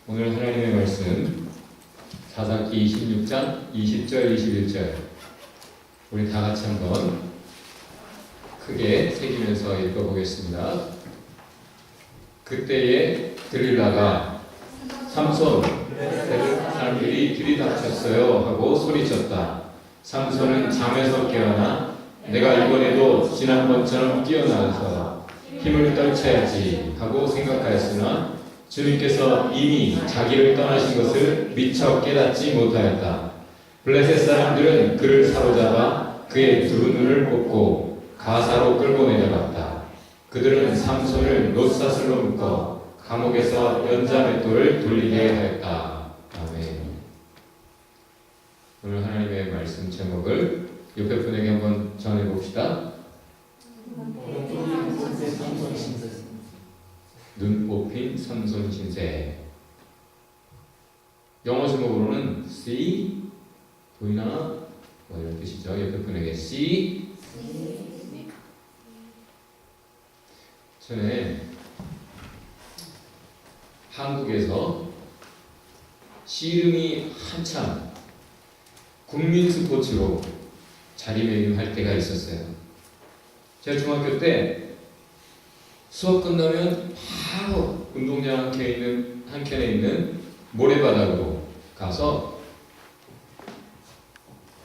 오늘 하나님의 말씀 사사기 26장 20절 21절 우리 다 같이 한번 크게 새기면서 읽어보겠습니다. 그때에 들릴라가 삼손 사람들이 들이닥쳤어요 하고 소리쳤다. 삼손은 잠에서 깨어나 내가 이번에도 지난번처럼 뛰어나가서 힘을 떨쳐야지 하고 생각하였으나 주님께서 이미 자기를 떠나신 것을 미처 깨닫지 못하였다. 블레셋 사람들은 그를 사로잡아 그의 두 눈을 뽑고 가사로 끌고 내려갔다. 그들은 삼손을 놋사슬로 묶어 감옥에서 연자맷돌을 돌리게 하였다. 아멘. 오늘 하나님의 말씀 제목을 옆에 분에게 한번 전해봅시다. 눈 뽑힌 삼손 신세. 영어 제목으로는 see, 보이나? 뭐 이런 뜻이죠. 옆에 분에게 see. 전에 한국에서 씨름이 한참 국민 스포츠로 자리매김할 때가 있었어요. 제가 중학교 때 수업 끝나면 바로 운동장 한켠에 있는 모래바닥으로 가서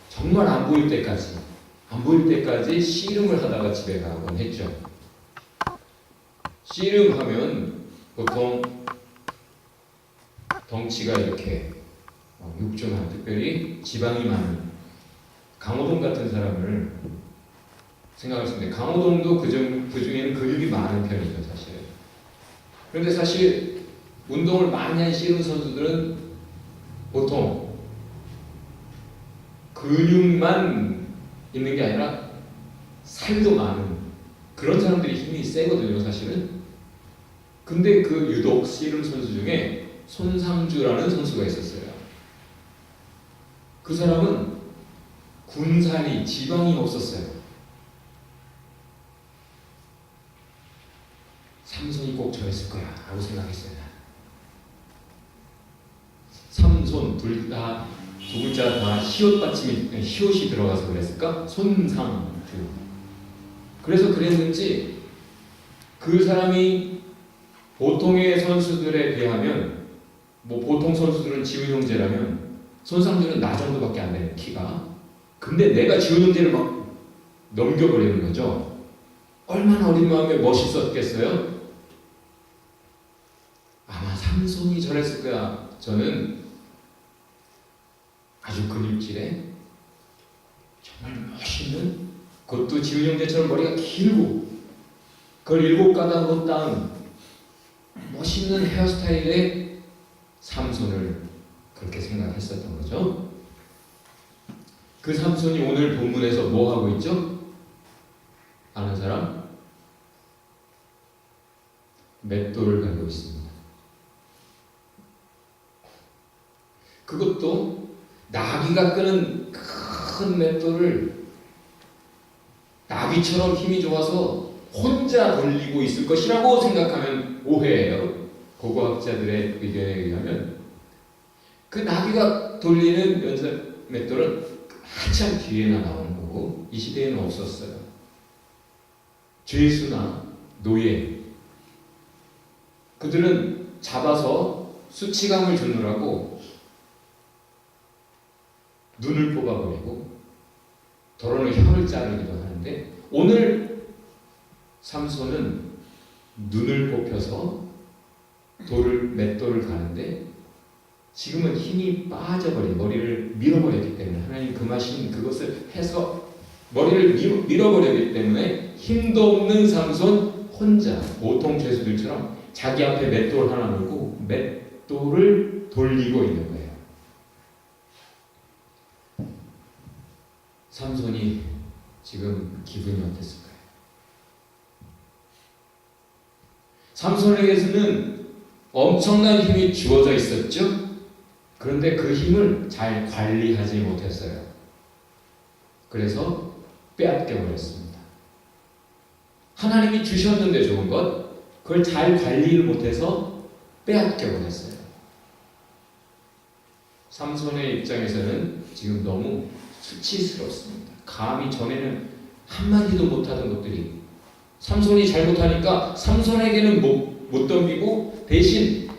정말 안 보일 때까지 씨름을 하다가 집에 가곤 했죠. 씨름하면 보통 덩치가 이렇게 육중한, 특별히 지방이 많은 강호동 같은 사람을 생각할 수 있는데, 강호동도 그 중에는 근육이 많은 편이죠, 사실. 그런데 사실 운동을 많이 한 씨름 선수들은 보통 근육만 있는 게 아니라 살도 많은 그런 사람들이 힘이 세거든요, 사실은. 근데 그 유독 씨름 선수 중에 손상주라는 선수가 있었어요. 그 사람은 군살이, 지방이 없었어요. 삼손이 꼭 저랬을 거야 라고 생각했어요. 삼손 두 글자 다 히읗 받침이, 히읗이 들어가서 그랬을까? 손상주. 그래서 그랬는지 그 사람이 보통의 선수들에 비하면, 뭐 보통 선수들은 지훈 형제라면 손상주는 나 정도밖에 안 되는 키가. 근데 내가 지훈 형제를 막 넘겨버리는 거죠. 얼마나 어린 마음에 멋있었겠어요? 아마 삼손이 저랬을 거야. 저는 아주 근육질에 정말 멋있는, 그것도 지훈 형제처럼 머리가 길고 그걸 7가닥으로 따은 멋있는 헤어스타일의 삼손을 그렇게 생각했었던 거죠. 그 삼손이 오늘 본문에서 뭐 하고 있죠? 아는 사람? 맷돌을 가지고 있습니다. 그것도 나귀가 끄는 큰 맷돌을 나귀처럼 힘이 좋아서 혼자 돌리고 있을 것이라고 생각하면 오해예요. 고고학자들의 의견에 의하면 그 나귀가 돌리는 맷돌은 한참 뒤에나 나오는 거고 이 시대에는 없었어요. 죄수나 노예, 그들은 잡아서 수치감을 주느라고 눈을 뽑아버리고 더러는 혀를 자르기도 하는데, 오늘 삼손은 눈을 뽑혀서 맷돌을 가는데 지금은 힘이 빠져버린, 머리를 밀어버렸기 때문에, 하나님 금하신 그것을 해서 머리를 밀어버렸기 때문에 힘도 없는 삼손 혼자 보통 죄수들처럼 자기 앞에 맷돌 하나 놓고 맷돌을 돌리고 있는 거예요. 삼손이 지금 기분이 어땠을까요? 삼손에게서는 엄청난 힘이 주어져 있었죠. 그런데 그 힘을 잘 관리하지 못했어요. 그래서 빼앗겨 버렸습니다. 하나님이 주셨는데 좋은 것, 그걸 잘 관리를 못해서 빼앗겨 버렸어요. 삼손의 입장에서는 지금 너무 수치스럽습니다. 감히 전에는 한마디도 못하던 것들이 삼손이 잘못하니까 삼손에게는 못 덤비고 대신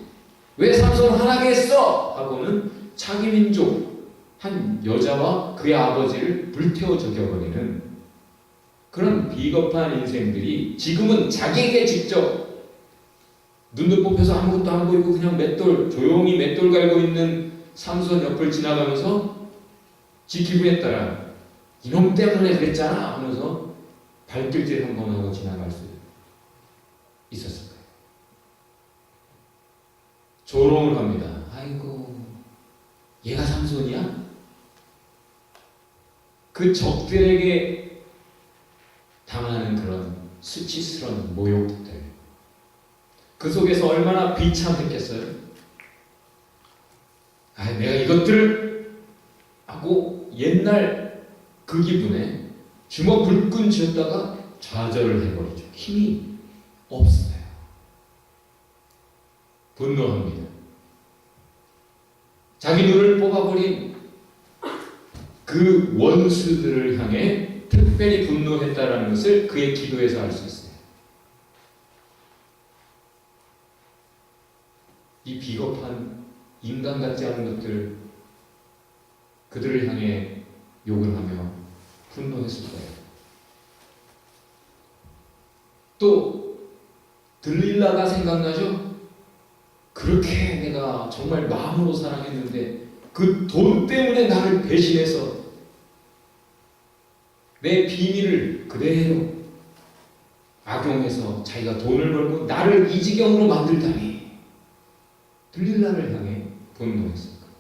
왜 삼손 화나게 했어? 하고는 자기 민족 한 여자와 그의 아버지를 불태워 죽여버리는 그런 비겁한 인생들이 지금은 자기에게 직접 눈도 뽑혀서 아무것도 안 보이고 그냥 조용히 맷돌 갈고 있는 삼손 옆을 지나가면서 지 기분에 따라 이놈 때문에 그랬잖아 하면서 발길질 한번 하고 지나갈 수 있었을 거예요. 조롱을 합니다. 아이고 얘가 삼손이야? 그 적들에게 당하는 그런 수치스러운 모욕들 그 속에서 얼마나 비참했겠어요? 내가 이것들을 하고 옛날 그 기분에 주먹 불끈 쥐었다가 좌절을 해버리죠. 힘이 없어요. 분노합니다. 자기 눈을 뽑아버린 그 원수들을 향해 특별히 분노했다라는 것을 그의 기도에서 알 수 있어요. 이 비겁한 인간 같지 않은 것들 그들을 향해 욕을 하며 분노했을 거예요. 또 들릴라가 생각나죠? 그렇게 내가 정말 마음으로 사랑했는데 그 돈 때문에 나를 배신해서 내 비밀을 그대로 악용해서 자기가 돈을 벌고 나를 이 지경으로 만들다니 들릴라를 향해 분노했을 거예요.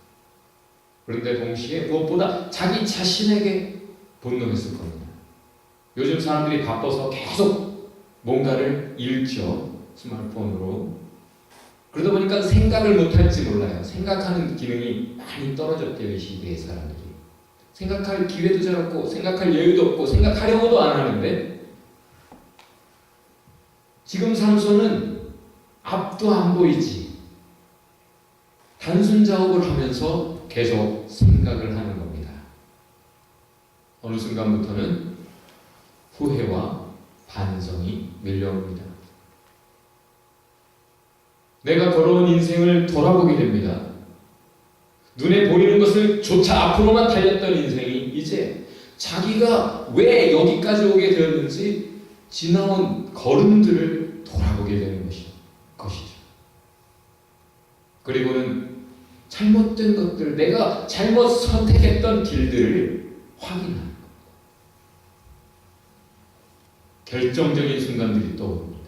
그런데 동시에 무엇보다 자기 자신에게 분노했을 겁니다. 요즘 사람들이 바빠서 계속 뭔가를 읽죠. 스마트폰으로. 그러다 보니까 생각을 못할지 몰라요. 생각하는 기능이 많이 떨어졌대요. 이 시대의 사람들이. 생각할 기회도 잘 없고 생각할 여유도 없고 생각하려고도 안 하는데 지금 삼손은 앞도 안 보이지. 단순 작업을 하면서 계속 생각을 하는 겁니다. 어느 순간부터는 후회와 반성이 밀려옵니다. 내가 걸어온 인생을 돌아보게 됩니다. 눈에 보이는 것을 조차 앞으로만 달렸던 인생이 이제 자기가 왜 여기까지 오게 되었는지 지나온 걸음들을 돌아보게 되는 것이죠. 그리고는 잘못된 것들, 내가 잘못 선택했던 길들을 확인하는 겁니다. 결정적인 순간들이 떠오릅니다.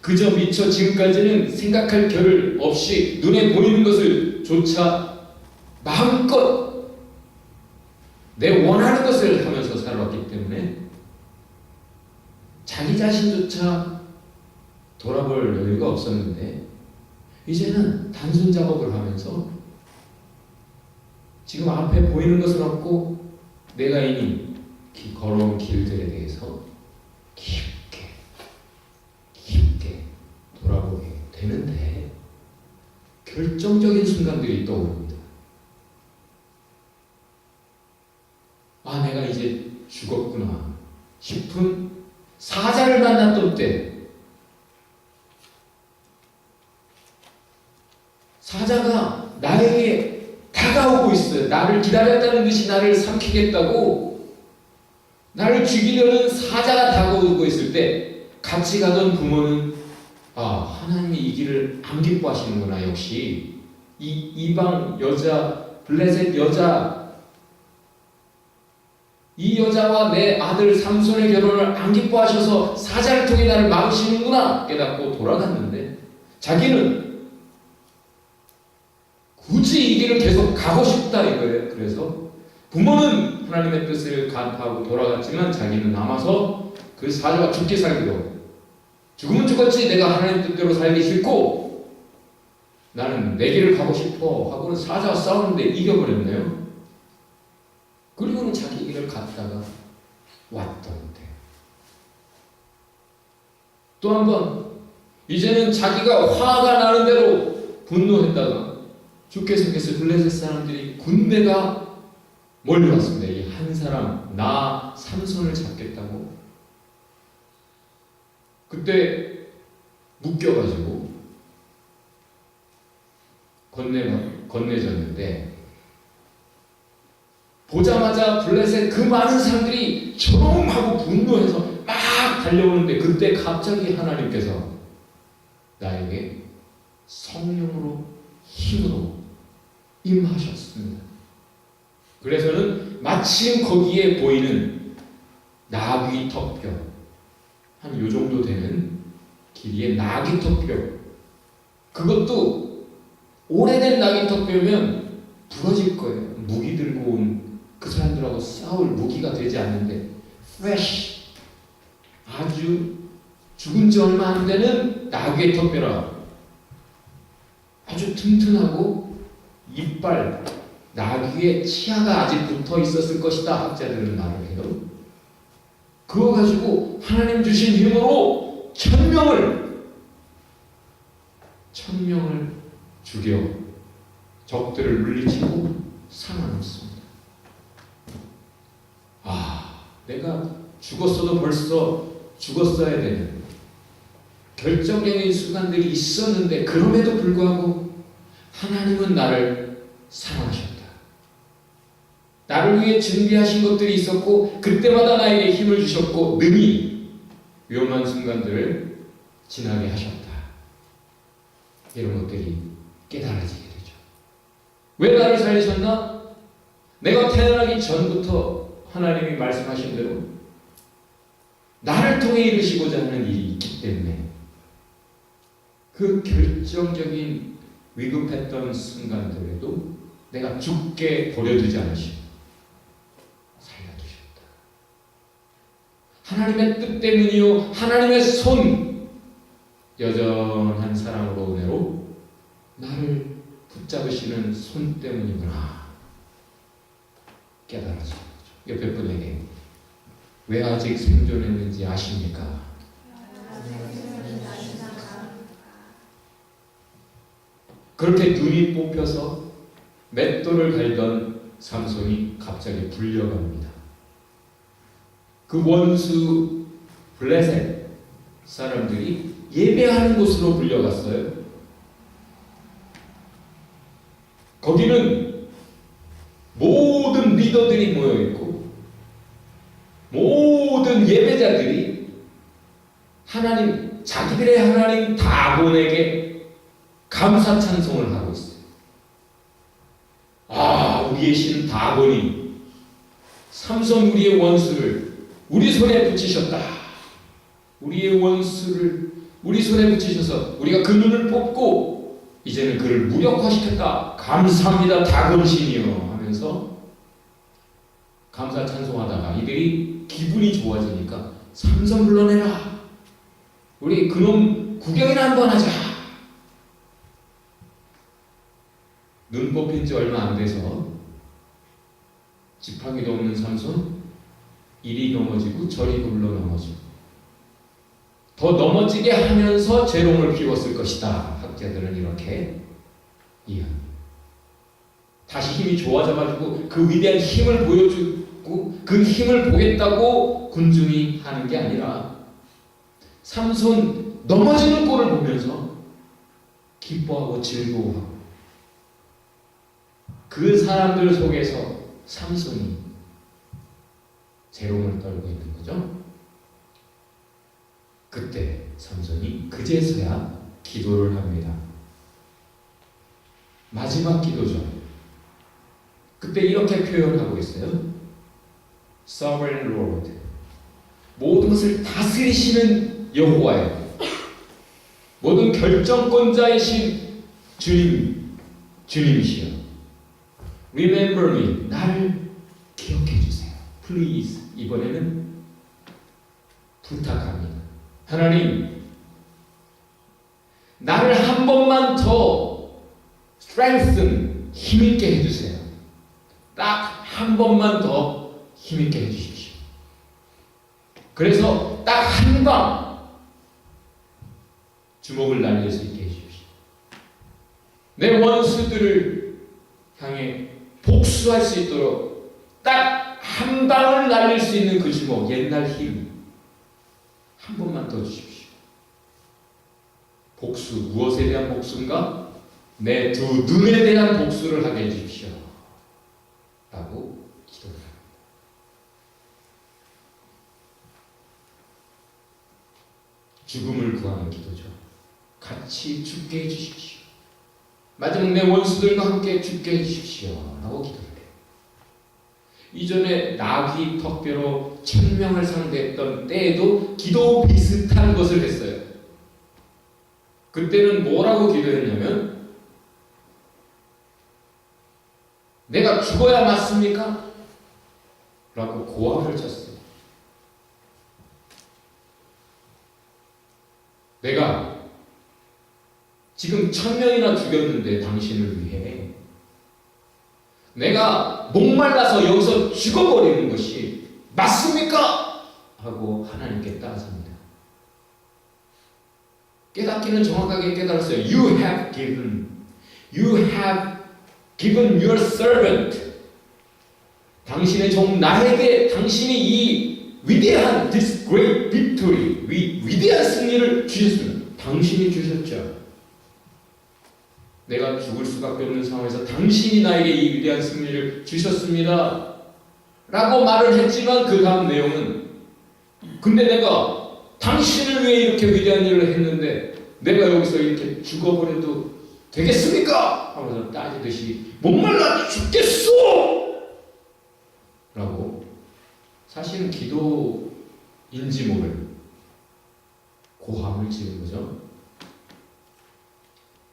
그저 미처 지금까지는 생각할 겨를 없이 눈에 보이는 것을 조차 마음껏 내 원하는 것을 하면서 살아왔기 때문에 자기 자신조차 돌아볼 여유가 없었는데 이제는 단순 작업을 하면서 지금 앞에 보이는 것은 없고 내가 이미 걸어온 길들에 대해서 깊게 돌아보게 되는데 결정적인 순간들이 떠오릅니다. 내가 이제 죽었구나 싶은 사자를 만났던 때 사자가 나에게 다가오고 있어요. 나를 기다렸다는 듯이 나를 삼키겠다고 나를 죽이려는 사자가 다가오고 있을 때 같이 가던 부모는 하나님이 이 길을 안 기뻐하시는구나. 역시 이 이방 여자, 블레셋 여자, 이 여자와 내 아들 삼손의 결혼을 안 기뻐하셔서 사자를 통해 나를 막으시는구나 깨닫고 돌아갔는데 자기는 굳이 이 길을 계속 가고 싶다 이거예요. 그래서 부모는 하나님의 뜻을 간파하고 돌아갔지만 자기는 남아서 그 사자가 죽게 살기로 죽으면 죽었지 내가 하나님 뜻대로 살기 싫고 나는 내 길을 가고 싶어 하고는 사자와 싸우는데 이겨버렸네요. 그리고는 자기 길을 갔다가 왔던데 또 한 번 이제는 자기가 화가 나는 대로 분노했다가 주께서 블레셋 사람들이 군대가 몰려왔습니다. 이 한 사람 나 삼손을 잡겠다고. 그때 묶여가지고 건네졌는데 보자마자 블레셋 그 많은 사람들이 조롱하고 분노해서 막 달려오는데 그때 갑자기 하나님께서 나에게 성령으로 힘으로 임하셨습니다. 그래서는 마침 거기에 보이는 나귀 턱뼈 한 요 정도 되는 길이의 나귀 턱뼈, 그것도 오래된 나귀 턱뼈면 부러질 거예요. 무기 들고 온 그 사람들하고 싸울 무기가 되지 않는데 fresh, 아주 죽은 지 얼마 안 되는 나귀의 턱뼈라 아주 튼튼하고 이빨, 나귀의 치아가 아직 붙어 있었을 것이다 학자들은 말을 해요. 그거 가지고 하나님 주신 힘으로 천명을 죽여 적들을 물리치고 살아남습니다. 내가 죽었어도 벌써 죽었어야 되는 결정적인 순간들이 있었는데 그럼에도 불구하고 하나님은 나를 사랑하셨다. 나를 위해 준비하신 것들이 있었고 그때마다 나에게 힘을 주셨고 능히 위험한 순간들을 지나게 하셨다. 이런 것들이 깨달아지게 되죠. 왜 나를 살리셨나? 내가 태어나기 전부터 하나님이 말씀하신 대로 나를 통해 이루시고자 하는 일이 있기 때문에 그 결정적인 위급했던 순간들에도 내가 죽게 버려두지 않으시고 살려두셨다. 하나님의 뜻 때문이요 하나님의 손, 여전한 사랑으로 은혜로 나를 붙잡으시는 손 때문이구나 깨달아지는 거죠. 옆에 분에게 왜 아직 생존했는지 아십니까? 그렇게 눈이 뽑혀서 맷돌을 갈던 삼손이 갑자기 불려갑니다. 그 원수 블레셋 사람들이 예배하는 곳으로 불려갔어요. 거기는 모든 리더들이 모여있고 모든 예배자들이 하나님, 자기들의 하나님 다곤에게 감사 찬송을 하고 있어요. 우리의 신 다곤이 삼손 우리의 원수를 우리 손에 붙이셨다. 우리의 원수를 우리 손에 붙이셔서 우리가 그 눈을 뽑고 이제는 그를 무력화시켰다. 감사합니다 다곤신이요 하면서 감사 찬송하다가 이들이 기분이 좋아지니까 삼손 불러내라. 우리 그놈 구경이나 한번 하자. 눈 뽑힌 지 얼마 안 돼서 지팡이도 없는 삼손 이리 넘어지고 저리 굴러 넘어지고 더 넘어지게 하면서 재롱을 피웠을 것이다. 학자들은 이렇게 이해합니다. 다시 힘이 좋아져가지고 그 위대한 힘을 보여주고 그 힘을 보겠다고 군중이 하는 게 아니라 삼손 넘어지는 꼴을 보면서 기뻐하고 즐거워하고 그 사람들 속에서 삼손이 재롱을 떨고 있는 거죠. 그때 삼손이 그제서야 기도를 합니다. 마지막 기도죠. 그때 이렇게 표현하고 있어요. Sovereign Lord, 모든 것을 다스리시는 여호와여, 모든 결정권자이신 주님이시여, Remember me, 나를 기억해 주세요. Please, 이번에는 부탁합니다. 하나님, 나를 한 번만 더 strengthen, 힘있게 해주세요. 딱 한 번만 더 힘있게 해주십시오. 그래서 딱 한 방 주먹을 날릴 수 있게 해주십시오. 내 원수들을 복수할 수 있도록 딱 한 방을 날릴 수 있는 그 주먹, 옛날 힘 한 번만 더 주십시오. 복수, 무엇에 대한 복수인가? 내 두 눈에 대한 복수를 하게 해주십시오. 라고 기도를 합니다. 죽음을 구하는 기도죠. 같이 죽게 해주십시오. 마지막 내 원수들과 함께 죽게 해주십시오. 라고 기도를 해요. 이전에 나귀 턱뼈로 천명을 상대했던 때에도 기도 비슷한 것을 했어요. 그때는 뭐라고 기도했냐면, 내가 죽어야 맞습니까? 라고 고함을 쳤어요. 내가 지금 1000명이나 죽였는데 당신을 위해 내가 목말라서 여기서 죽어버리는 것이 맞습니까? 하고 하나님께 따집니다. 깨닫기는 정확하게 깨달았어요. You have given your servant. 당신의 종 나에게 당신이 이 위대한 this great victory, 위대한 승리를 주셨습니다. 당신이 주셨죠. 내가 죽을 수밖에 없는 상황에서 당신이 나에게 이 위대한 승리를 주셨습니다. 라고 말을 했지만 그 다음 내용은, 근데 내가 당신을 위해 이렇게 위대한 일을 했는데 내가 여기서 이렇게 죽어버려도 되겠습니까? 하면서 따지듯이 목말라 죽겠소! 라고 사실은 기도인지 모를 고함을 지른 거죠.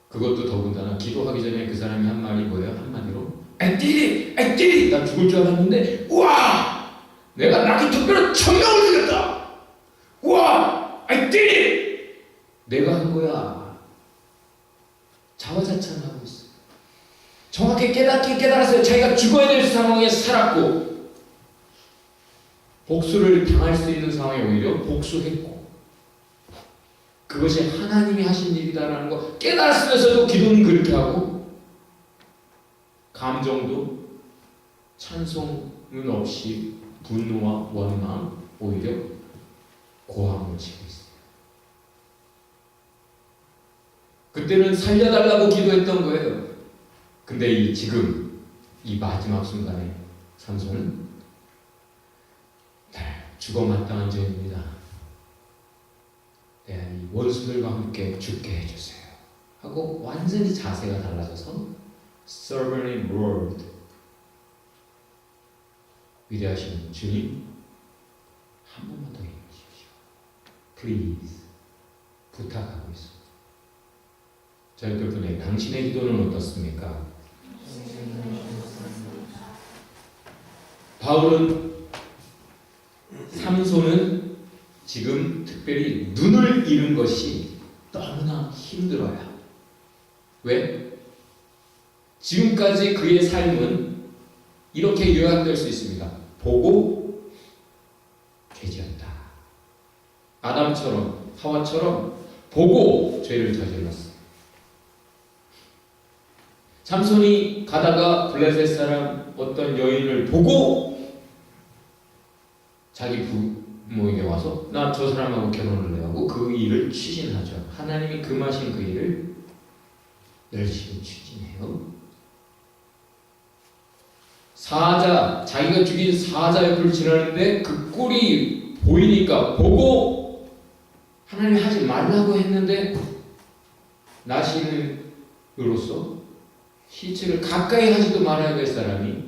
그것도 더군다나 기도하기 전에 그 사람이 한 말이 뭐예요? 한마디로 I did it! 나 죽을 줄 알았는데 우와! 내가 나귀 턱뼈로 1000명을 죽였다! 우와! I did it! 내가 한 거야. 자화자찬하고 있어요. 정확히 깨달았어요. 자기가 죽어야 될 상황에 살았고 복수를 당할 수 있는 상황에 오히려 복수했고 그것이 하나님이 하신 일이다라는 거 깨달았으면서도 기도는 그렇게 하고 감정도 찬송은 없이 분노와 원망 오히려 고함을 치고 있어요. 그때는 살려달라고 기도했던 거예요. 근데 지금 이 마지막 순간에 삼손은 죽어 마땅한 죄입니다. 이 원수들과 함께 죽게 해주세요. 하고 완전히 자세가 달라져서 Sovereign Lord, 위대하신 주님, 한 번만 더 해주십시오. Please, 부탁하고 있습니다. 자, 여러분의 당신의 기도는 어떻습니까? 바울은 삼손은 지금 특별히 눈을 잃은 것이 너무나 힘들어요. 왜? 지금까지 그의 삶은 이렇게 요약될 수 있습니다. 보고 죄지었다. 아담처럼 하와처럼 보고 죄를 저질렀어. 삼손이 가다가 블레셋 사람 어떤 여인을 보고 자기 부모에게 와서 나 저 사람하고 결혼을 하고 그 일을 추진하죠. 하나님이 금하신 그 일을 열심히 추진해요. 사자, 자기가 죽인 사자 옆을 지나는데 그 꼴이 보이니까 보고 하나님이 하지 말라고 했는데 나시인으로서 시체를 가까이 하지도 말아야 될 사람이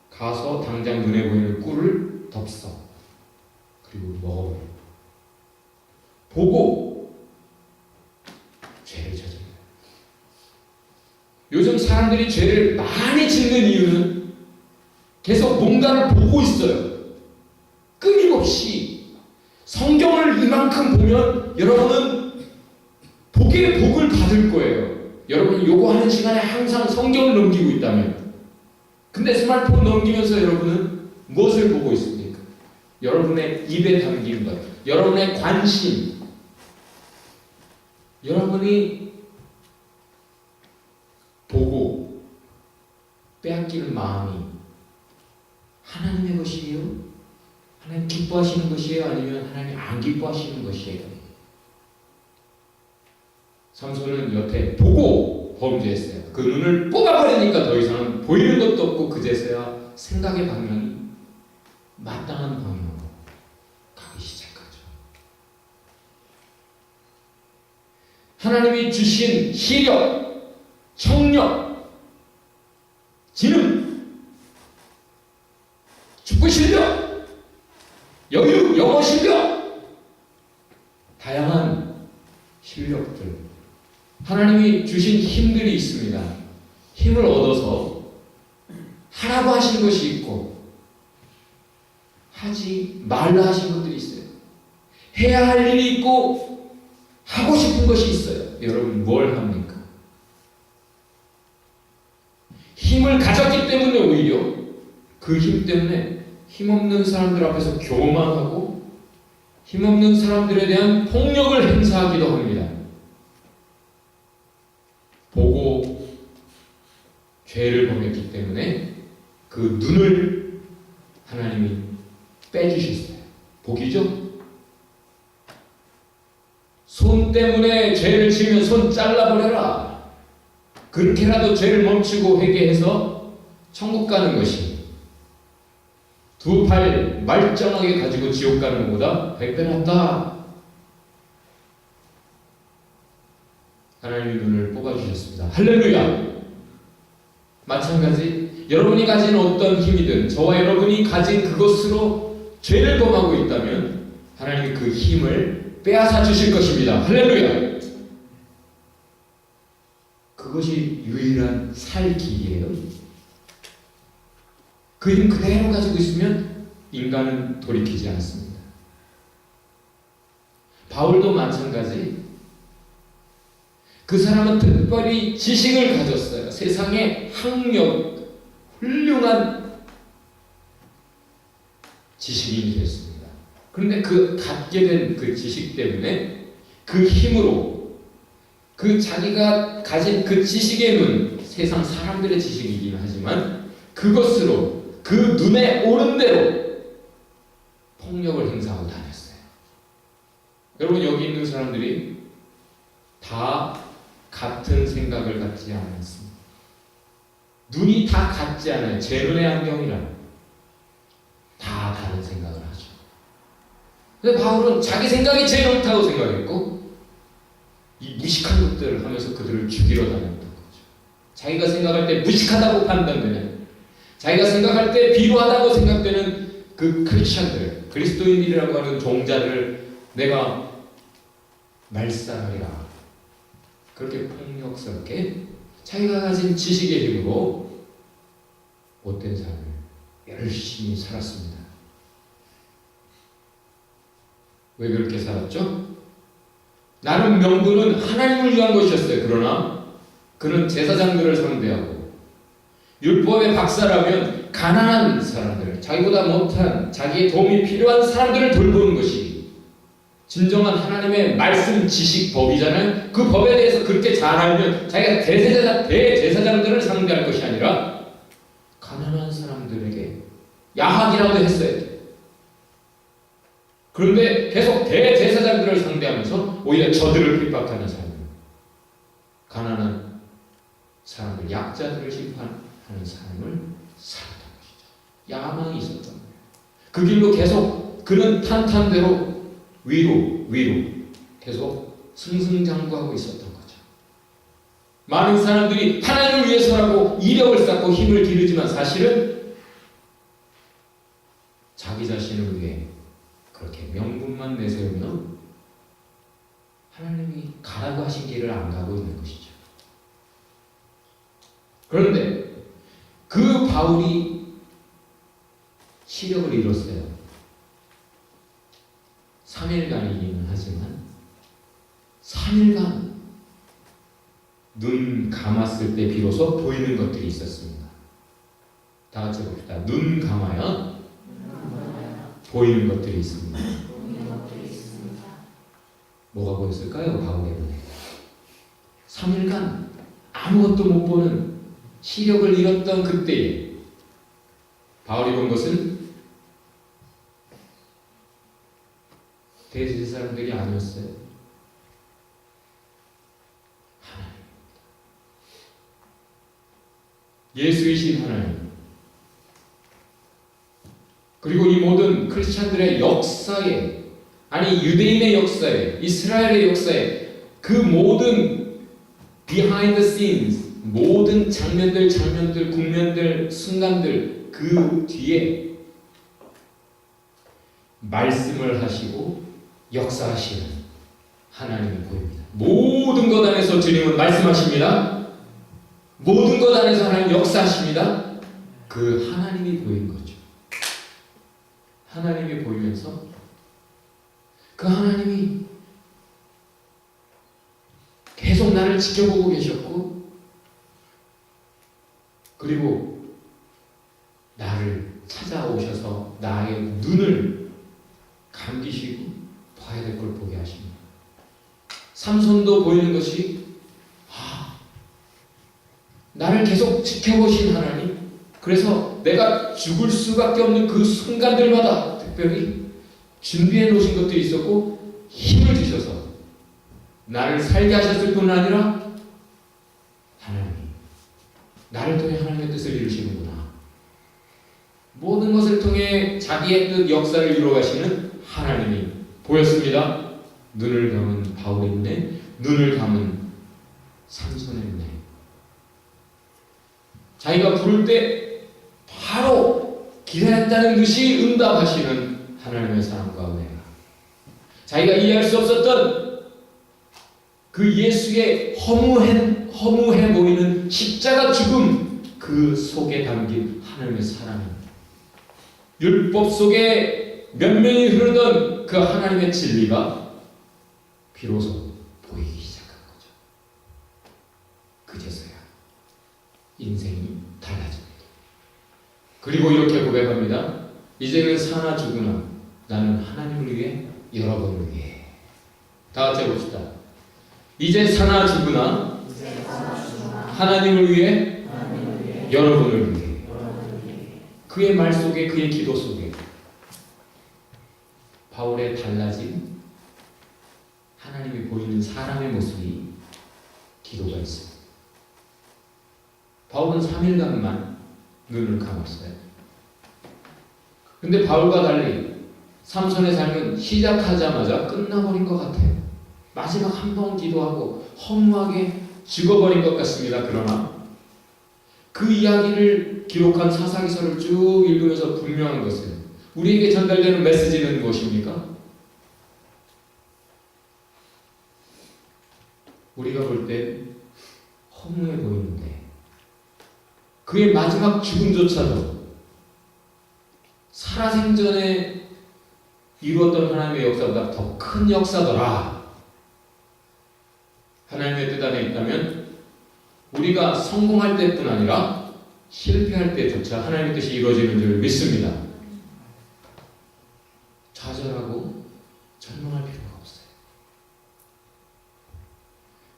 가서 당장 눈에 보이는 꿀을 덮어 그리고 먹어버려. 보고 죄를 저질러요. 요즘 사람들이 죄를 많이 짓는 이유는 계속 뭔가를 보고 있어요. 끊임없이 성경을 이만큼 보면 여러분은 복의 복을 받을 거예요. 여러분이 요거 하는 시간에 항상 성경을 넘기고 있다면. 근데 스마트폰 넘기면서 여러분은 무엇을 보고 있습니까? 여러분의 입에 담긴 것, 여러분의 관심, 여러분이 보고 빼앗기는 마음이 하나님의 것이에요? 하나님 기뻐하시는 것이에요? 아니면 하나님 안 기뻐하시는 것이에요? 삼손은 여태 보고 범죄했어요. 그 눈을 뽑아버리니까 더 이상은 보이는 것도 없고 그제서야 생각의 방향이 마땅한 방향으로 가기 시작하죠. 하나님이 주신 시력, 청력, 지능, 축구 실력, 여유, 영어 실력, 다양한 실력들, 하나님이 주신 힘들이 있습니다. 힘을 얻어서 하라고 하신 것이 있고 하지 말라 하신 것들이 있어요. 해야 할 일이 있고 하고 싶은 것이 있어요. 여러분 뭘 합니까? 힘을 가졌기 때문에 오히려 그 힘 때문에 힘없는 사람들 앞에서 교만하고 힘없는 사람들에 대한 폭력을 행사하기도 합니다. 보고 죄를 범했기 때문에 그 눈을 하나님이 빼주셨어요. 복이죠? 손 때문에 죄를 지으면 손 잘라버려라. 그렇게라도 죄를 멈추고 회개해서 천국 가는 것이 두 팔 말짱하게 가지고 지옥 가는 것보다 100배 낫다. 하나님이 눈을 뽑아주셨습니다. 할렐루야! 마찬가지 여러분이 가진 어떤 힘이든 저와 여러분이 가진 그것으로 죄를 범하고 있다면 하나님이 그 힘을 빼앗아 주실 것입니다. 할렐루야! 그것이 유일한 살 길이에요. 그 힘 그대로 가지고 있으면 인간은 돌이키지 않습니다. 바울도 마찬가지. 그 사람은 특별히 지식을 가졌어요. 세상에 학력, 훌륭한 지식인이 됐습니다. 그런데 그 갖게 된 그 지식 때문에 그 힘으로 그 자기가 가진 그 지식의 눈, 세상 사람들의 지식이긴 하지만 그것으로 그 눈에 오는 대로 폭력을 행사하고 다녔어요. 여러분 여기 있는 사람들이 다 같은 생각을 갖지 않았습니다. 눈이 다 같지 않아요. 제 눈의 안경이라 다 다른 생각을 하죠. 근데 바울은 자기 생각이 제일 옳다고 생각했고 이 무식한 것들을 하면서 그들을 죽이러 다녔던 거죠. 자기가 생각할 때 무식하다고 판단되는, 자기가 생각할 때 비루하다고 생각되는 그 크리스천들, 그리스도인들이라고 하는 종자를 내가 말살하리라. 그렇게 폭력스럽게 자기가 가진 지식의 힘으로 못된 삶을 열심히 살았습니다. 왜 그렇게 살았죠? 나는 명분은 하나님을 위한 것이었어요. 그러나 그는 제사장들을 상대하고 율법의 박사라면 가난한 사람들, 자기보다 못한, 자기의 도움이 필요한 사람들을 돌보는 것이 진정한 하나님의 말씀 지식 법이잖아요. 그 법에 대해서 그렇게 잘 알면 자기가 대제사장들을 상대할 것이 아니라 가난한 사람들에게 야학이라도 했어야 돼. 그런데 계속 대제사장들을 상대하면서 오히려 저들을 핍박하는 삶을, 가난한 사람들, 약자들을 심판하는 삶을 살았던 것이죠. 야망이 있었던 거예요. 그 길로 계속 그는 탄탄대로 위로 계속 승승장구하고 있었던 거죠. 많은 사람들이 하나님을 위해서라고 이력을 쌓고 힘을 기르지만 사실은 자기 자신을 위해 그렇게 명분만 내세우며 하나님이 가라고 하신 길을 안 가고 있는 것이죠. 그런데 그 바울이 시력을 잃었어요. 3일간이기는 하지만 3일간 눈 감았을 때 비로소 보이는 것들이 있었습니다. 다 같이 봅시다. 눈 감아야 보이는 것들이 있습니다. 뭐가 보였을까요? 바울의 눈에 3일간 아무것도 못 보는 시력을 잃었던 그때에 바울이 본 것은 대제 사람들이 아니었어요. 하나님. 예수이신 하나님. 그리고 이 모든 크리스찬들의 역사에, 아니 유대인의 역사에, 이스라엘의 역사에 그 모든 behind the scenes, 모든 장면들, 국면들, 순간들 그 뒤에 말씀을 하시고 역사하시는 하나님이 보입니다. 모든 것 안에서 주님은 말씀하십니다. 모든 것 안에서 하나님 역사하십니다. 그 하나님이 보이는 거죠. 하나님이 보이면서 그 하나님이 계속 나를 지켜보고 계셨고, 그리고 나를 찾아오셔서 나의 눈을 감기시고 봐야 될 걸 보게 하십니다. 삼손도 보이는 것이 나를 계속 지켜보신 하나님, 그래서 내가 죽을 수밖에 없는 그 순간들마다 특별히 준비해 놓으신 것들이 있었고 힘을 주셔서 나를 살게 하셨을 뿐 아니라 하나님, 나를 통해 하나님의 뜻을 이루시는구나. 모든 것을 통해 자기의 뜻 역사를 이루어가시는 하나님이 보였습니다. 눈을 감은 바울의 눈에, 눈을 감은 삼손의 눈에, 자기가 부를 때 바로 기다렸다는 듯이 응답하시는 하나님의 사랑과 은혜가, 자기가 이해할 수 없었던 그 예수의 허무해 보이는 십자가 죽음, 그 속에 담긴 하나님의 사랑입니다. 율법 속에 면면이 흐르던 그 하나님의 진리가 비로소 보이기 시작한 거죠. 그제서야 인생이 달라집니다. 그리고 이렇게 고백합니다. 이제는 사나 죽으나 나는 하나님을 위해, 여러분을 위해. 다 같이 해봅시다. 이제 사나 죽으나 하나님을 위해, 여러분을 위해. 그의 말 속에, 그의 기도 속에 바울의 달라진 하나님이 보이는 사람의 모습이 기도가 있습니다. 바울은 3일간만 눈을 감았어요. 근데 바울과 달리 삼손의 삶은 시작하자마자 끝나버린 것 같아요. 마지막 한 번 기도하고 허무하게 죽어버린 것 같습니다. 그러나 그 이야기를 기록한 사사기서를 쭉 읽으면서 분명한 것은, 우리에게 전달되는 메시지는 무엇입니까? 우리가 볼 때 허무해 보이는데 그의 마지막 죽음조차도 살아생전에 이루었던 하나님의 역사보다 더 큰 역사더라. 하나님의 뜻 안에 있다면 우리가 성공할 때뿐 아니라 실패할 때조차 하나님의 뜻이 이루어지는 줄 믿습니다. 좌절하고 절망할 필요가 없어요.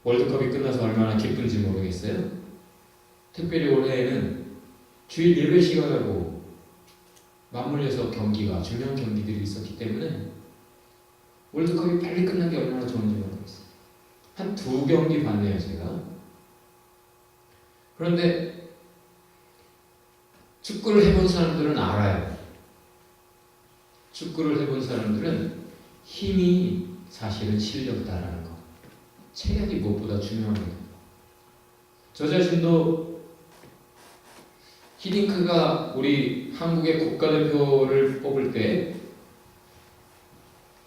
월드컵이 끝나서 얼마나 기쁜지 모르겠어요. 특별히 올해에는 주일 예배 시간하고 맞물려서 경기가, 중요한 경기들이 있었기 때문에 월드컵이 빨리 끝난 게 얼마나 좋은지 모르겠어요. 한 2경기 봤네요, 제가. 그런데 축구를 해본 사람들은 알아요. 축구를 해본 사람들은 힘이 사실은 실력이다라는 거, 체력이 무엇보다 중요합니다. 저 자신도 히딩크가 우리 한국의 국가대표를 뽑을 때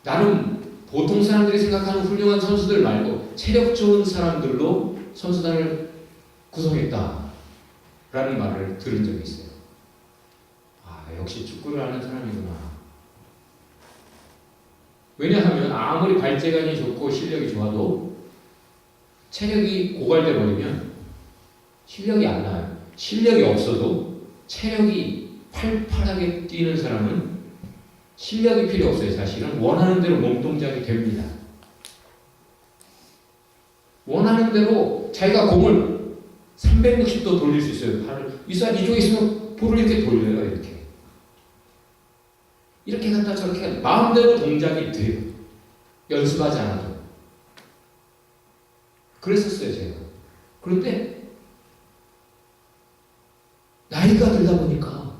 나름 보통 사람들이 생각하는 훌륭한 선수들 말고 체력 좋은 사람들로 선수단을 구성했다 라는 말을 들은 적이 있어요. 역시 축구를 하는 사람이구나. 왜냐하면 아무리 발재간이 좋고 실력이 좋아도 체력이 고갈돼 버리면 실력이 안 나요. 실력이 없어도 체력이 팔팔하게 뛰는 사람은 실력이 필요 없어요. 사실은 원하는 대로 몸동작이 됩니다. 원하는 대로 자기가 공을 360도 돌릴 수 있어요. 팔을. 이 사람 이쪽에 있으면 볼을 이렇게 돌려요. 이렇게 갔다 저렇게 갔다 마음대로 동작이 돼요. 연습하지 않아도. 그랬었어요, 제가. 그런데 나이가 들다 보니까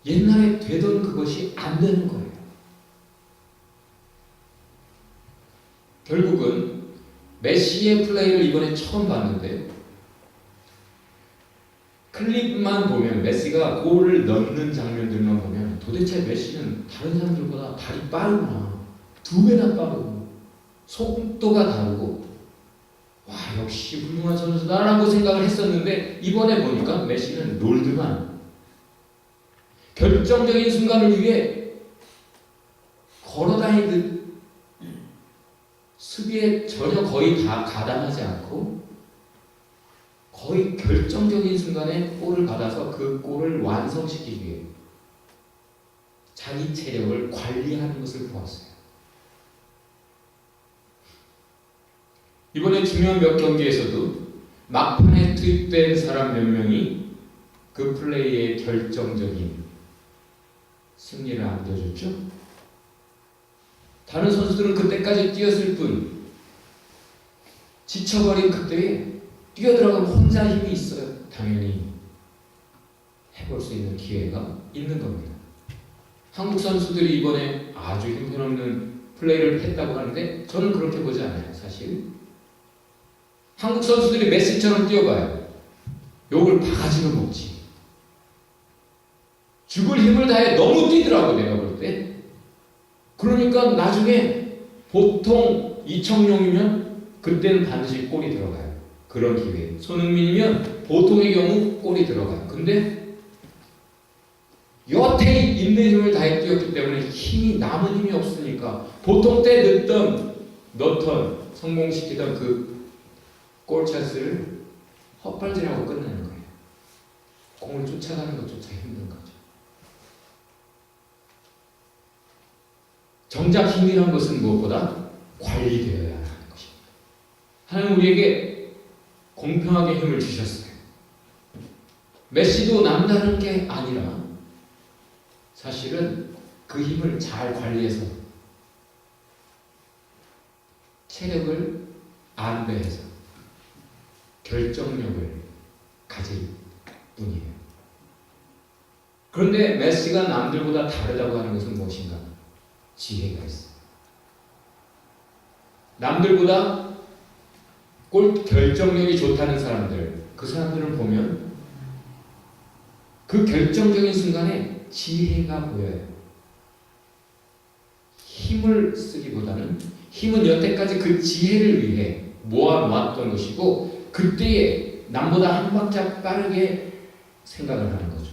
옛날에 되던 그것이 안 되는 거예요. 결국은 메시의 플레이를 이번에 처음 봤는데 클립만 보면 메시가 골을 넣는 장면들만 보면 도대체 메시는 다른 사람들보다 발이 빠르구나. 2배나 빠르고 속도가 다르고 와 역시 훌륭한 선수다라고 생각을 했었는데 이번에 보니까 메시는 롤드만 결정적인 순간을 위해 걸어다니듯 수비에 전혀 거의 다 가담하지 않고 거의 결정적인 순간에 골을 받아서 그 골을 완성시키기 위해 자기 체력을 관리하는 것을 보았어요. 이번에 중요한 몇 경기에서도 막판에 투입된 사람 몇 명이 그 플레이의 결정적인 승리를 안겨줬죠. 다른 선수들은 그때까지 뛰었을 뿐 지쳐버린 그때에 뛰어들어가면 혼자 힘이 있어요. 당연히 해볼 수 있는 기회가 있는 겁니다. 한국 선수들이 이번에 아주 형편없는 플레이를 했다고 하는데 저는 그렇게 보지 않아요. 사실 한국 선수들이 메시처럼 뛰어봐요. 욕을 바가지로 먹지. 죽을 힘을 다해 너무 뛰더라고 내가 볼 때. 그러니까 나중에 보통 이청용이면 그때는 반드시 골이 들어가요. 그런 기회. 손흥민이면 보통의 경우 골이 들어가요. 근데 여태 있는 힘을 다해 뛰었기 때문에 힘이 남은 힘이 없으니까 보통 때 넣던 성공시키던 그 골 찬스를 헛발질하고 끝내는 거예요. 공을 쫓아가는 것조차 힘든 거죠. 정작 힘이란 것은 무엇보다 관리되어야 하는 것입니다. 하나님 우리에게 공평하게 힘을 주셨어요. 메시도 남다른 게 아니라 사실은 그 힘을 잘 관리해서 체력을 안배해서 결정력을 가질 뿐이에요. 그런데 메시가 남들보다 다르다고 하는 것은 무엇인가? 지혜가 있어요. 남들보다 골 결정력이 좋다는 사람들, 그 사람들을 보면 그 결정적인 순간에 지혜가 보여요. 힘을 쓰기보다는 힘은 여태까지 그 지혜를 위해 모아놓았던 것이고 그때에 남보다 한 박자 빠르게 생각을 하는 거죠.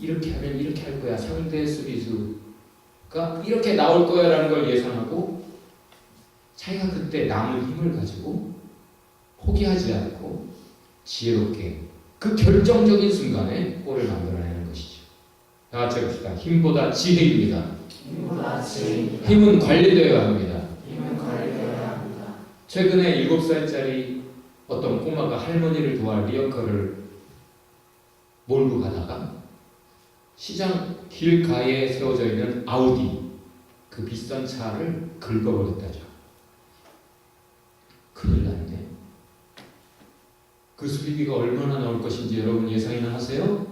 이렇게 하면 이렇게 할 거야. 상대 수비수가 이렇게 나올 거야 라는 걸 예상하고 자기가 그때 남은 힘을 가지고 포기하지 않고 지혜롭게 그 결정적인 순간에 골을 만들어내는 것이죠. 다 같이 해봅시다. 힘보다 지혜입니다. 힘은 관리되어야 합니다. 최근에 7살짜리 어떤 꼬마가 할머니를 도와 리어카를 몰고 가다가 시장 길가에 세워져 있는 아우디 그 비싼 차를 긁어버렸다죠. 큰일 났네. 그 수리비가 얼마나 나올 것인지 여러분 예상이나 하세요?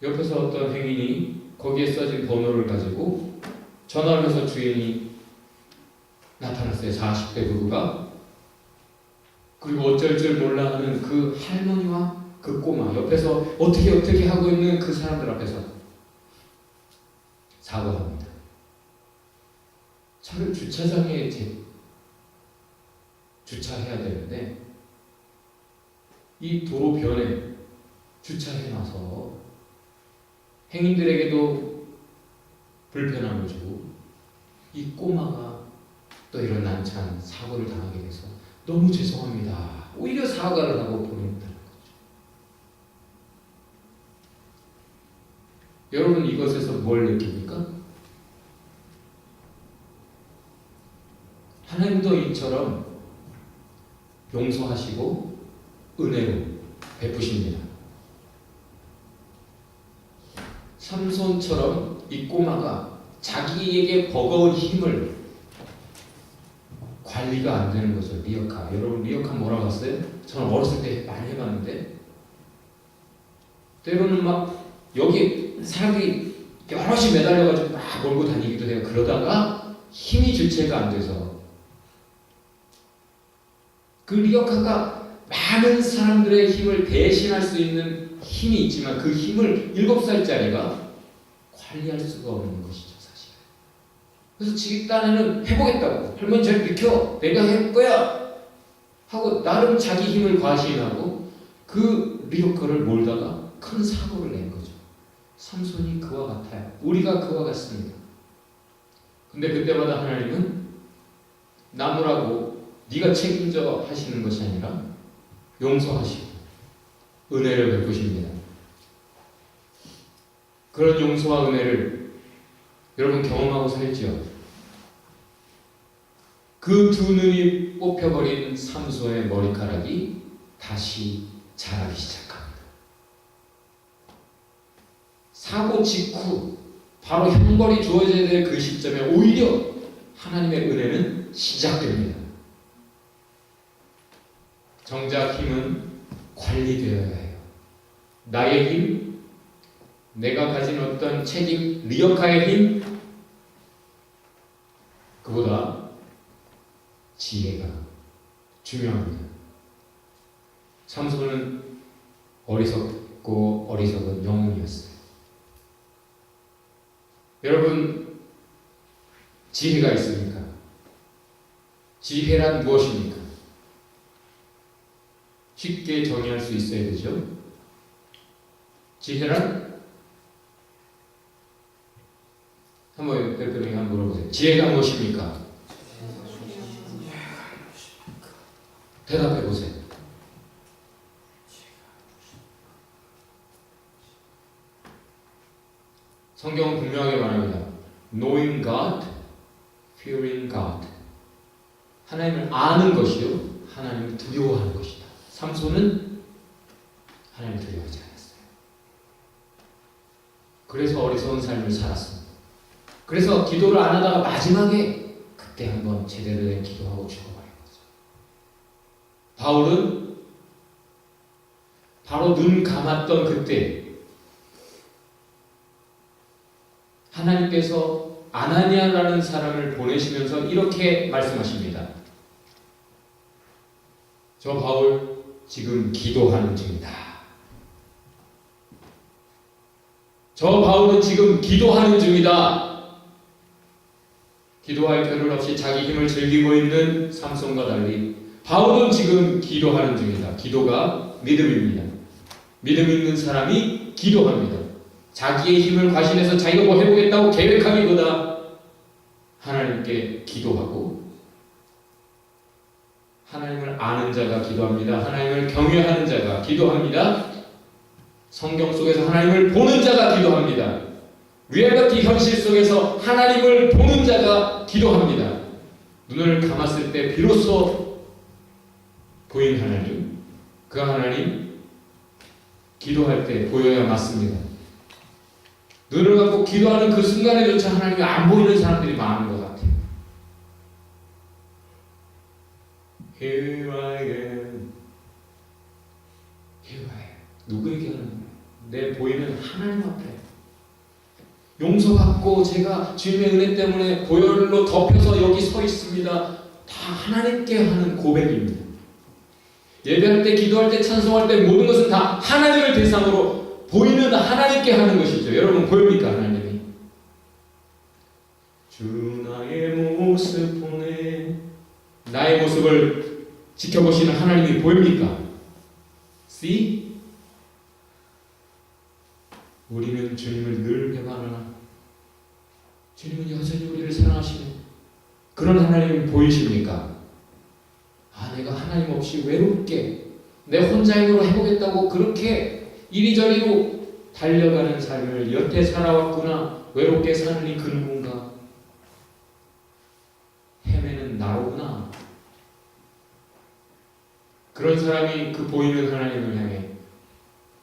옆에서 어떤 행인이 거기에 써진 번호를 가지고 전화를 해서 주인이 나타났어요. 40대 부부가. 그리고 어쩔 줄 몰라 하는 그 할머니와 그 꼬마 옆에서 어떻게 하고 있는 그 사람들 앞에서 사과합니다. 차를 주차장에 주차해야 되는데 이 도로변에 주차해놔서 행인들에게도 불편함을 주고 이 꼬마가 또 이런 난처한 사고를 당하게 돼서 너무 죄송합니다. 오히려 사과를 하고 보낸다는 거죠. 여러분 이것에서 뭘 느낍니까? 하나님도 이처럼 용서하시고 은혜로 베푸십니다. 삼손처럼 이 꼬마가 자기에게 버거운 힘을 관리가 안 되는 거죠. 리어카. 여러분 리어카 뭐라고 했어요? 저는 어렸을 때 많이 해봤는데 때로는 막 여기 사람들이 여럿이 매달려가지고 막 몰고 다니기도 해요. 그러다가 힘이 주체가 안 돼서 그 리어카가 많은 사람들의 힘을 대신할 수 있는 힘이 있지만 그 힘을 7살짜리가 관리할 수가 없는 것이죠, 사실. 그래서 지금 딴에는 해보겠다고. 할머니 잘 비켜. 내가 할 거야. 하고 나름 자기 힘을 과시하고 그 리어카를 몰다가 큰 사고를 낸 거죠. 삼손이 그와 같아요. 우리가 그와 같습니다. 근데 그때마다 하나님은 나무라고 네가 책임져 하시는 것이 아니라 용서하시고 은혜를 베푸십니다. 그런 용서와 은혜를 여러분 경험하고 살지요. 그 두 눈이 뽑혀버린 삼손의 머리카락이 다시 자라기 시작합니다. 사고 직후 바로 형벌이 주어져야 될 그 시점에 오히려 하나님의 은혜는 시작됩니다. 정작 힘은 관리되어야 해요. 나의 힘, 내가 가진 어떤 책임, 리어카의 힘, 그보다 지혜가 중요합니다. 삼손은 어리석고 어리석은 영웅이었어요. 여러분, 지혜가 있습니까? 지혜란 무엇입니까? 쉽게 정의할 수 있어야 되죠. 지혜란? 한번 대표님이 한번 물어보세요. 지혜가 무엇입니까? 대답해 보세요. 성경은 분명하게 말합니다. Knowing God, fearing God. 하나님을 아는 것이요, 하나님을 두려워하는 것이다. 삼손은 하나님을 두려워하지 않았어요. 그래서 어리석은 삶을 살았습니다. 그래서 기도를 안 하다가 마지막에 그때 한번 제대로 된 기도하고 죽어버린 거죠. 바울은 바로 눈 감았던 그때 하나님께서 아나니아라는 사람을 보내시면서 이렇게 말씀하십니다. 저 바울 지금 기도하는 중이다. 저 바울은 지금 기도하는 중이다. 기도할 겨를 없이 자기 힘을 즐기고 있는 삼손과 달리 바울은 지금 기도하는 중이다. 기도가 믿음입니다. 믿음 있는 사람이 기도합니다. 자기의 힘을 과신해서 자기가 뭐 해보겠다고 계획하기보다 하나님께 기도하고 하나님을 아는 자가 기도합니다. 하나님을 경외하는 자가 기도합니다. 성경 속에서 하나님을 보는 자가 기도합니다. 리얼리티 현실 속에서 하나님을 보는 자가 기도합니다. 눈을 감았을 때 비로소 보인 하나님, 그 하나님 기도할 때 보여야 맞습니다. 눈을 감고 기도하는 그 순간에조차 하나님이 안 보이는 사람들이 많은 것 같아요. Here I am. Here I am. 누구에게 하는 거예요? 내 보이는 하나님 앞에. 용서받고 제가 주님의 은혜 때문에 보혈로 덮여서 여기 서 있습니다. 다 하나님께 하는 고백입니다. 예배할 때, 기도할 때, 찬송할 때 모든 것은 다 하나님을 대상으로 보이는 하나님께 하는 것이죠. 여러분 보입니까? 하나님이 주 나의 모습 보내 나의 모습을 지켜보시는 하나님이 보입니까? See? 우리는 주님을 늘 배반하나 주님은 여전히 우리를 사랑하시는 그런 하나님이 보이십니까? 아, 내가 하나님 없이 외롭게 내 혼자 힘으로 해보겠다고 그렇게 이리저리로 달려가는 삶을 여태 살아왔구나. 외롭게 사는 이 그 누군가. 헤매는 나로구나. 그런 사람이 그 보이는 하나님을 향해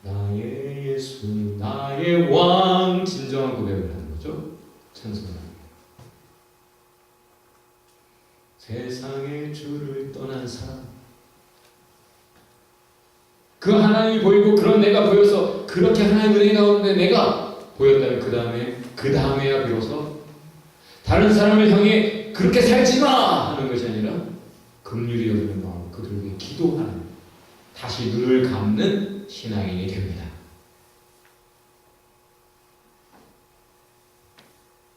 나의 예수, 나의 왕 진정한 고백을 하는 거죠. 찬송합니다. 세상의 주를 떠난 사람, 그 하나님이 보이고 그런 내가 보여서 그렇게 하나님 은혜 가운데 내가 보였다면 그 다음에야 비로소 다른 사람을 향해 그렇게 살지 마 하는 것이 아니라 긍휼히 여기는 마음, 그들을 위해 기도하는, 다시 눈을 감는 신앙인이 됩니다.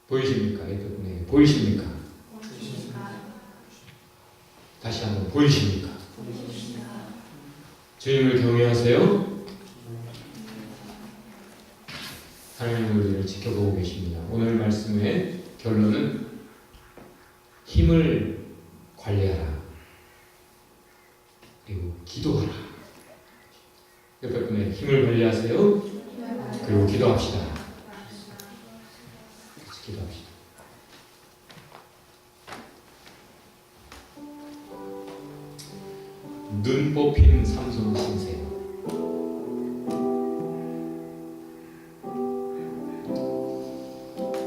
보이십니까? 네, 보이십니까? 다시 한번 보이십니까? 주님을 경외하세요? 하나님은 우리를 지켜보고 계십니다. 오늘 말씀의 결론은 힘을 관리하라, 그리고 기도하라. 옆에 분에 힘을 관리하세요. 그리고 기도합시다. 같이 기도합시다. 눈 뽑힌 삼손 신세.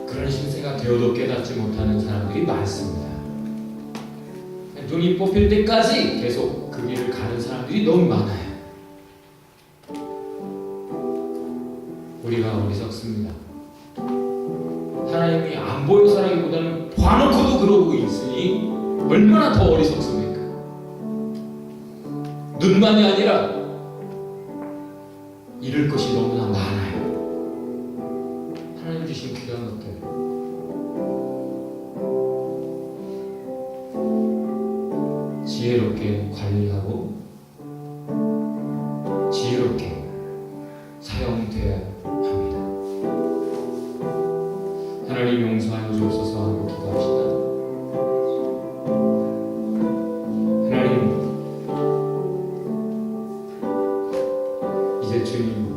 그런 신세가 되어도 깨닫지 못하는 사람들이 많습니다. 눈이 뽑힐 때까지 계속 그 길을 가는 사람들이 너무 많아요. 우리가 어리석습니다. 하나님이 안 보여서라기보다는 봐놓고도 그러고 있으니 얼마나 더 어리석습니까? 눈만이 아니라 잃을 것이 너무나 많아요. 하나님 주신 귀한 것들, 지혜롭게 관리하고 지혜롭게 사용돼야 합니다. 하나님 용서하여 주옵소서 하고 기도합시다. 하나님, 이제 주님